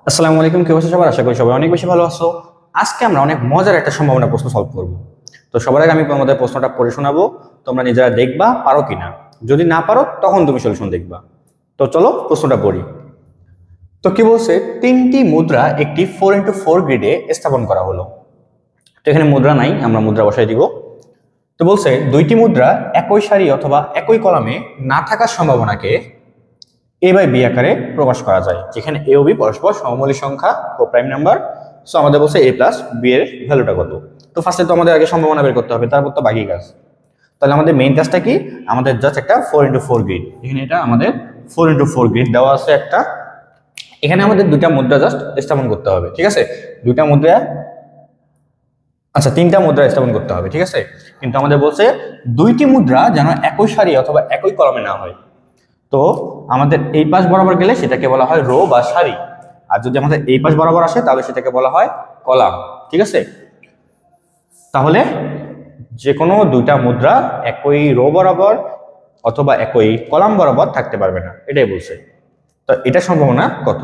আসসালামু আলাইকুম, কি অবস্থা সবার? আশা করি সবাই অনেক বেশি ভালো আছো। আজকে আমরা অনেক মজার একটা সম্ভাবনা প্রশ্ন সলভ করব। তো সবার আগে আমি তোমাদের প্রশ্নটা পড়ে শোনাবো, তোমরা নিজেরা দেখবা পারো কিনা। যদি না পারো তখন তুমি সলিউশন দেখবা। তো চলো প্রশ্নটা পড়ি। তো কি বলছে, তিনটি মুদ্রা একটি 4x4 গ্রিডে স্থাপন করা হলো। তো এখানে মুদ্রা নাই, আমরা মুদ্রা বসাই দিব। তো বলছে দুইটি মুদ্রা একই সারি অথবা একই কলামে না থাকার সম্ভাবনাকে এ বাই বি আকারে প্রকাশ করা যায়, যেখানে এ ও বি পরস্পর সমমৌলিক সংখ্যা ও প্রাইম নাম্বার। সো আমাদের বলছে এ প্লাস বি এর ভ্যালুটা কত। তো ফার্স্টে তো আমাদের আগে সম্ভাবনা বের করতে হবে, তারপর তো বাকি কাজ। তাহলে আমাদের মেইন কাজটা কি, আমাদের জাস্ট একটা 4x4 গ্রিড, এখানে এটা আমাদের 4x4 গ্রিড দেওয়া আছে একটা। এখানে আমাদের দুইটা মুদ্রা জাস্ট স্থাপন করতে হবে, ঠিক আছে? দুইটা মুদ্রা, আচ্ছা তিনটা মুদ্রা স্থাপন করতে হবে, ঠিক আছে? কিন্তু আমাদের বলছে দুইটি মুদ্রা যেন একই সারি অথবা একই কলামে না হয়। তো আমাদের এই পাশ বরাবর গেলে সেটাকে বলা হয় রো বা সারি, আর যদি আমাদের এই পাশ বরাবর আসে তাহলে সেটাকে বলা হয় কলাম, ঠিক আছে? তাহলে যে কোনো দুইটা মুদ্রা একই রো বরাবর অথবা একই কলাম বরাবর থাকতে পারবে না, এটাই বলছে। তো এটা সম্ভাবনা কত?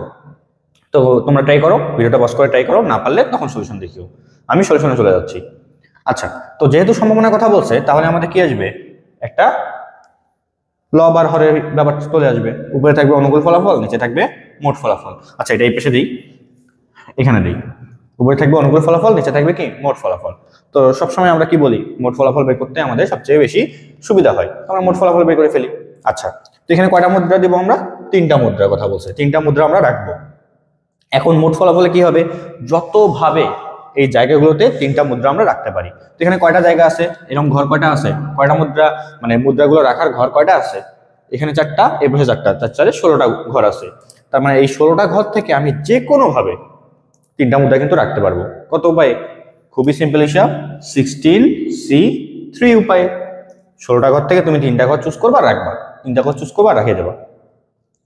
তো তোমরা ট্রাই করো, ভিডিওটা পজ করে ট্রাই করো, না পারলে তখন সলিউশন দেখিও। আমি সলিউশনে চলে যাচ্ছি। আচ্ছা, তো যেহেতু সম্ভাবনার কথা বলছে তাহলে আমাদের কি আসবে, একটা লব আর হরের ব্যাপার চলে আসবে। উপরে থাকবে অনুকূল ফলাফল, নিচে থাকবে মোট ফলাফল। আচ্ছা এটা এই পেশে দিই, এখানে দিই। উপরে থাকবে অনুকূল ফলাফল, নিচে থাকবে কি মোট ফলাফল। তো সবসময় আমরা কি বলি, মোট ফলাফল বের করতে আমাদের সবচেয়ে বেশি সুবিধা হয়, আমরা মোট ফলাফল বের করে ফেলি। আচ্ছা, তো এখানে কয়টা মুদ্রা দিব আমরা? তিনটা মুদ্রার কথা বলছে, তিনটা মুদ্রা আমরা রাখবো। এখন মোট ফলাফলে কি হবে, যতভাবে এই জায়গাগুলোতে তিনটা মুদ্রা আমরা রাখতে পারি। তো এখানে কয়টা জায়গা আছে, এরকম ঘর কয়টা আছে, কয়টা মুদ্রা মানে মুদ্রাগুলো রাখার ঘর কয়টা আছে? এখানে চারটা, এই পাশে চারটা, চার চারে 16টা ঘর আছে। তার মানে এই 16টা ঘর থেকে আমি যে কোনো ভাবে তিনটা মুদ্রা কিন্তু রাখতে পারবো। কত উপায়ে? খুবই সিম্পল হিসাব, 16C3 উপায়ে। 16টা ঘর থেকে তুমি তিনটা ঘর চুজ করবা, রাখবা, তিনটা ঘর চুজ করবা, রাখিয়ে দেবা,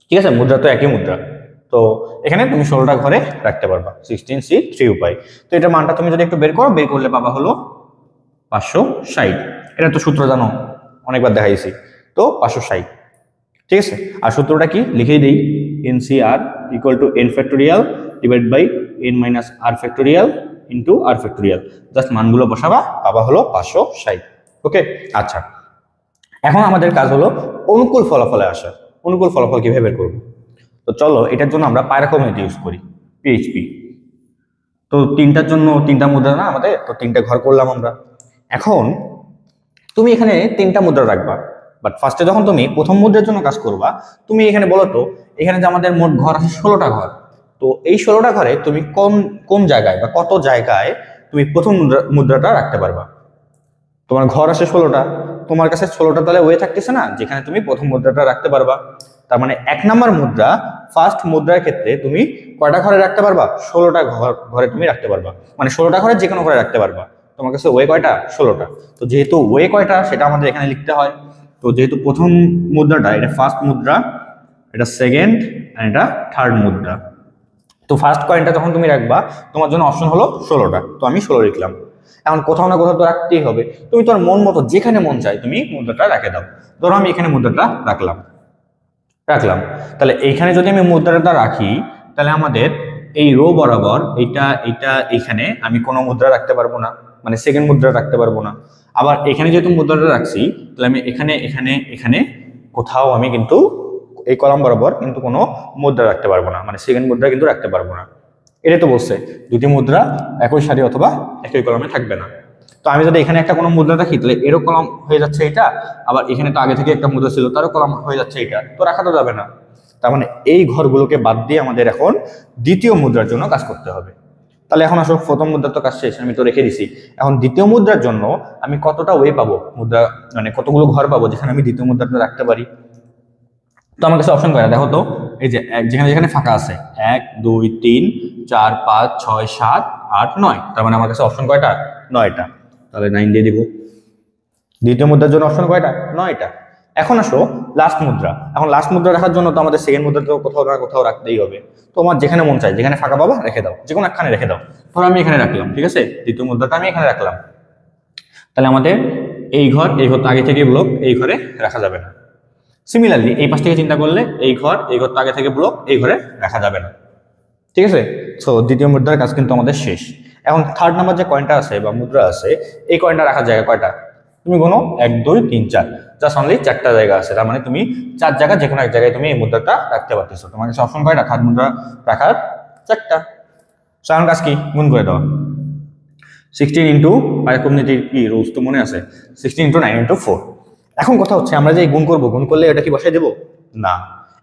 ঠিক আছে? মুদ্রা তো একই মুদ্রা, তো এখানে তুমি 16টা ঘরে রাখতে পারবা 16C3 উপায়। তো এটা মানটা তুমি যদি একটু বের করো, বের করলে পাবা হলো 560। এটা তো সূত্র জানো, অনেকবার দেখাইছি। তো 560, ঠিক আছে? আর সূত্রটা কি লিখেই দেই, NCR equal to n factorial divide by n minus r factorial into r factorial. Just মানগুলো বসাবা, পাবা হলো 560। ওকে, আচ্ছা এখন আমাদের কাজ হলো অনুকূল ফলাফলে আসা। অনুকূল ফলাফল কিভাবে বের করবো? তো চলো এটার জন্য আমরা পাইরাকমিউনিটি ইউজ করি, PHP। তো তিনটার জন্য তিনটা মুদ্রা না আমাদের, তো তিনটা ঘর করলাম আমরা। এখন তুমি এখানে তিনটা মুদ্রা রাখবা, বাট ফার্স্টে যখন তুমি প্রথম মুদ্রার জন্য কাজ করবা, তুমি এখানে বলো তো এখানে যে আমাদের মোট ঘর আছে 16টা ঘর, তো এই 16টা ঘরে তুমি কোন কোন জায়গায় বা কত জায়গায় তুমি প্রথম মুদ্রাটা রাখতে পারবা? তোমার ঘর আছে 16টা, তোমার কাছে 16টা তাহলে ওয়ে থাকতেছে না যেখানে তুমি প্রথম মুদ্রাটা রাখতে পারবা। তার মানে 1 নাম্বার মুদ্রা, ফার্স্ট মুদ্রার ক্ষেত্রে তুমি কয়টা ঘরে রাখতে পারবা? 16টা ঘরে তুমি রাখতে পারবা, মানে 16টা ঘরে যে কোনো ঘরে রাখতে পারবা। তোমার কাছে ওয়ে কয়টা? 16টা। তো যেহেতু ওয়ে কয়টা সেটা আমাদের এখানে লিখতে হয়। তো যেহেতু প্রথম মুদ্রাটা এটা ফার্স্ট মুদ্রা, এটা সেকেন্ড, আর এটা থার্ড মুদ্রা। তো ফার্স্ট কয়েনটা যখন তুমি রাখবা তোমার জন্য অপশন হলো 16টা, তো আমি 16 লিখলাম। এখন কোথাও না কোথাও তো রাখতেই হবে, তুমি তোমার মন মতো যেখানে মন চায় তুমি মুদ্রাটা রেখে দাও। ধরো আমি এখানে মুদ্রাটা রাখলাম, তাহলে এইখানে যদি আমি মুদ্রাটা রাখি তাহলে আমাদের এই রো বরাবর এটা এটা এখানে আমি কোনো মুদ্রা রাখতে পারবো না, মানে সেকেন্ড মুদ্রা রাখতে পারবো না। আবার এখানে যেহেতু মুদ্রাটা রাখছি তাহলে আমি এখানে এখানে এখানে কোথাও আমি কিন্তু এই কলাম বরাবর কিন্তু কোনো মুদ্রা রাখতে পারবো না, মানে সেকেন্ড মুদ্রা কিন্তু রাখতে পারবো না। এটা তো বলছে দুটি মুদ্রা একই সারি অথবা একই কলামে থাকবে না। তো আমি যদি এখানে একটা কোনো মুদ্রা রাখি তাহলে এরও কলাম হয়ে যাচ্ছে এটা, আবার এখানে তো আগে থেকে একটা মুদ্রা ছিল তারও কলাম হয়ে যাচ্ছে এটা, তো রাখা তো যাবে না। তার মানে এই ঘরগুলোকে বাদ দিয়ে আমাদের এখন দ্বিতীয় মুদ্রার জন্য কাজ করতে হবে। তাহলে এখন আসলে প্রথম মুদ্রার তো কাজ শেষ, আমি তো রেখে দিছি। এখন দ্বিতীয় মুদ্রার জন্য আমি কতটা ওয়ে পাবো, মুদ্রা মানে কতগুলো ঘর পাবো যেখানে আমি দ্বিতীয় মুদ্রাটা রাখতে পারি? তো আমার কাছে অপশন কয়টা দেখো তো, এই যে যেখানে যেখানে ফাঁকা আছে 1 2 3 4 5 6 7 8 9, তার মানে আমার কাছে অপশন কয়টা? 9টা। তাহলে 9 দিয়ে দিব। দ্বিতীয় মুদ্রার জন্য অপশন কয়টা? 9টা। এখন আসো লাস্ট মুদ্রা। এখন লাস্ট মুদ্রা রাখার জন্য তো আমাদের সেকেন্ড মুদ্রা তো কোথাও না কোথাও রাখতেই হবে। তোমার যেখানে মন চায় যেখানে ফাঁকা পাবা রেখে দাও, যে কোনো একখানে রেখে দাও। ধরো আমি এখানে রাখলাম, ঠিক আছে? দ্বিতীয় মুদ্রাটা আমি এখানে রাখলাম, তাহলে আমাদের এই ঘর তো আগে থেকে ব্লক, এই ঘরে রাখা যাবে না। সিমিলারলি এই পাশ থেকে চিন্তা করলে এই ঘর তো আগে থেকে ব্লক, এই ঘরে রাখা যাবে না। ঠিক আছে। সো দ্বিতীয় মুদ্রার কাজ কিন্তু আমাদের শেষ। এখন থার্ড নাম্বার যে কয়েনটা আছে বা মুদ্রা আছে, এই কয়েনটা রাখার জায়গা কয়টা? তুমি কোনো 1 2 3 4, জাস্ট অনলি 4টা জায়গা আছে। তার মানে তুমি 4 জায়গা যে কোনো এক জায়গায় তুমি এই মুদ্রাটা রাখতে পারতেছো। তোমার কাছে অপশন কয়টা থার্ড মুদ্রা রাখার? 4টা। সো এখন কাজ কি? গুণ করে দাও। 16 ইন্টু পাইকোমনীতির কি রুলস তো মনে আছে, 16 ইন্টু 9 ইন্টু 4। এখন কথা হচ্ছে আমরা যে গুণ করবো, গুণ করলে এটা কি বসাই দেবো? না,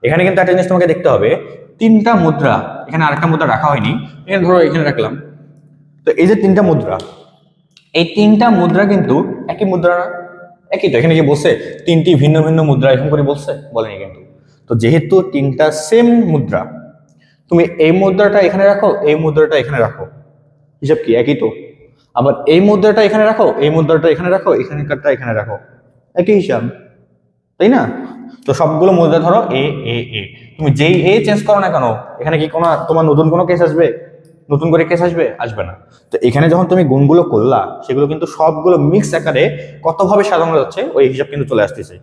এখানে কিন্তু একটা জিনিস তোমাকে দেখতে হবে, 3টা মুদ্রা, এখানে আরেকটা মুদ্রা রাখা হয়নি, এখানে ধরো এখানে রাখলাম। তো এই যে 3টা মুদ্রা, এই 3টা মুদ্রা কিন্তু একই মুদ্রা না? একই তো। এখানে কি বলছে 3টি ভিন্ন ভিন্ন মুদ্রা এরকম করে বলছে? বলেনি কিন্তু। তো যেহেতু 3টা সেম মুদ্রা, তুমি এই মুদ্রাটা এখানে রাখো, এই মুদ্রাটা এখানে রাখো, হিসাব কি একই তো। আবার এই মুদ্রাটা এখানে রাখো, এই মুদ্রাটা এখানে রাখো, এখানকারটা এখানে রাখো, একই হিসাব, তাই না? তো সবগুলো মুদ্রা ধরো এ এ এ, তুমি যেই এ চেঞ্জ করো না কেন, এখানে কি কোনো তোমার নতুন কোনো কেস আসবে? নতুন করে কেস আসবে? আসবে না। তো এখানে যখন তুমি গুণগুলো করলা, সেগুলো কিন্তু সবগুলো মিক্স আকারে কতভাবে সাজানো যাচ্ছে ওই হিসাব কিন্তু চলে আসতেছে।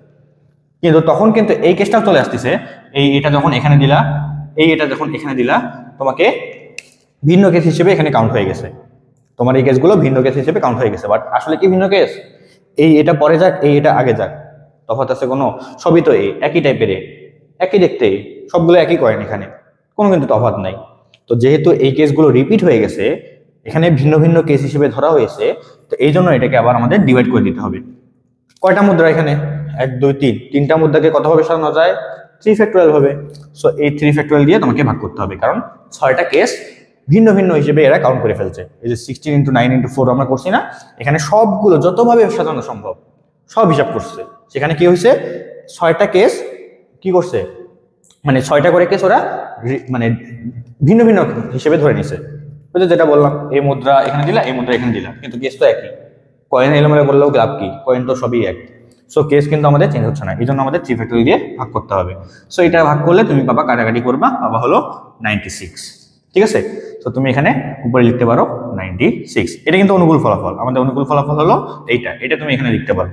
কিন্তু তখন কিন্তু এই কেসটাও চলে আসতেছে, এটা যখন এখানে দিলা, এটা যখন এখানে দিলা, তোমাকে ভিন্ন কেস হিসেবে এখানে কাউন্ট হয়ে গেছে। তোমার এই কেসগুলো ভিন্ন কেস হিসেবে কাউন্ট হয়ে গেছে। বাট আসলে কি ভিন্ন কেস? এটা পরে যাক, এটা আগে যাক, তফাৎ আছে কোনো? সবই তো একই টাইপের, একই দেখতে, সবগুলো একই কয়েন, এখানে কোনো কিন্তু তফাৎ নাই। তো যেহেতু এই কেসগুলো রিপিট হয়ে গেছে, এখানে ভিন্ন ভিন্ন কেস হিসেবে ধরা হয়েছে, তো এই জন্য এটাকে আবার আমাদের ডিভাইড করে দিতে হবে। কয়টা মুদ্রা এখানে? 1 2 3, 3টা মুদ্রাকে কতভাবে সাজানো যায়? 3 ফ্যাক্টোরিয়াল ভাবে। সো এই 3 ফ্যাক্টোরিয়াল দিয়ে তোমাকে ভাগ করতে হবে, কারণ 6টা কেস ভিন্ন ভিন্ন হিসেবে এরা কাউন্ট করে ফেলছে। এই যে 16 ইন্টু 9 ইন্টু 4 আমরা করছি না, এখানে সবগুলো যতভাবে সাজানো সম্ভব সব হিসাব করছে। সেখানে কি হয়েছে? 6টা কেস কি করছে, মানে 6টা করে কেস ওরা মানে ভিন্ন ভিন্ন হিসেবে ধরে নিছে। যেটা বললাম, এই মুদ্রা এখানে দিলা, এই মুদ্রা এখানে দিলা, কিন্তু কেস তো একই। কয়েন এলোমেলো বললেও লাভ কি? কয়েন তো সবই এক। সো কেস কিন্তু আমাদের চেঞ্জ হচ্ছে না, এই জন্য আমাদের 3 ফ্যাক্টোরিয়াল দিয়ে ভাগ করতে হবে। সো এটা ভাগ করলে তুমি পাবা, কাটাকাটি করবা, পাবা হলো 96। ঠিক আছে। তো তুমি এখানে উপরে লিখতে পারো 96। এটা কিন্তু অনুকূল ফলাফল। আমাদের অনুকূল ফলাফল হলো এটা তুমি এখানে লিখতে পারো।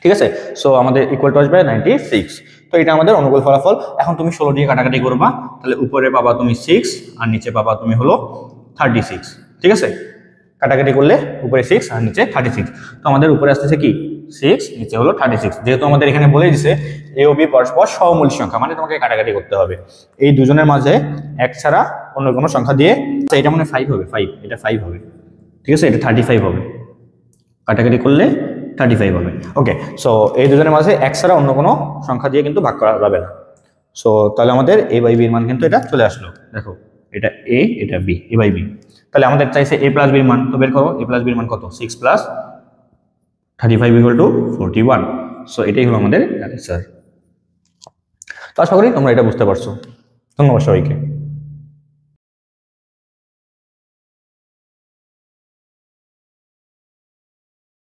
ঠিক আছে। সো আমাদের ইকুয়াল টু আসবে 96। তো এটা আমাদের অনুকূল ফলাফল। এখন তুমি 16 দিয়ে কাটাকাটি করবা, তাহলে উপরে পাবা তুমি 6 আর নিচে পাবা তুমি হলো 36। ঠিক আছে। কাটাকাটি করলে উপরে 6 আর নিচে 36। তো আমাদের উপরে আসতেছে কি 6, নিচে হলো 36। যেহেতু আমাদের এখানে বলে দিছে এ ও বি পরস্পর সহমূল সংখ্যা, মানে তোমাকে কাটাকাটি করতে হবে এই দুজনের মাঝে এক ছাড়া অন্য কোনো সংখ্যা দিয়ে। এটা মনে 5 হবে, 5, এটা 5 হবে। ঠিক আছে, এটা 35 হবে। কাটাকাটি করলে 35 হবে। ওকে। সো এই দুজনের মাঝে এক ছাড়া অন্য কোনো সংখ্যা দিয়ে কিন্তু ভাগ করা যাবে না। সো তাহলে আমাদের এ বাই বির মান কিন্তু এটা চলে আসলো। দেখো, এটা এ, এটা বি, এ বাই বি। তাহলে আমাদের চাইছে এ প্লাস বির মান, তো বের করো এ প্লাস বির মান কত? 6 প্লাস 35 ইকুয়াল টু 41। সো এটাই হলো আমাদের অ্যান্সার। তো আশা করি তোমরা এটা বুঝতে পারছো। ধন্যবাদ সবাইকে।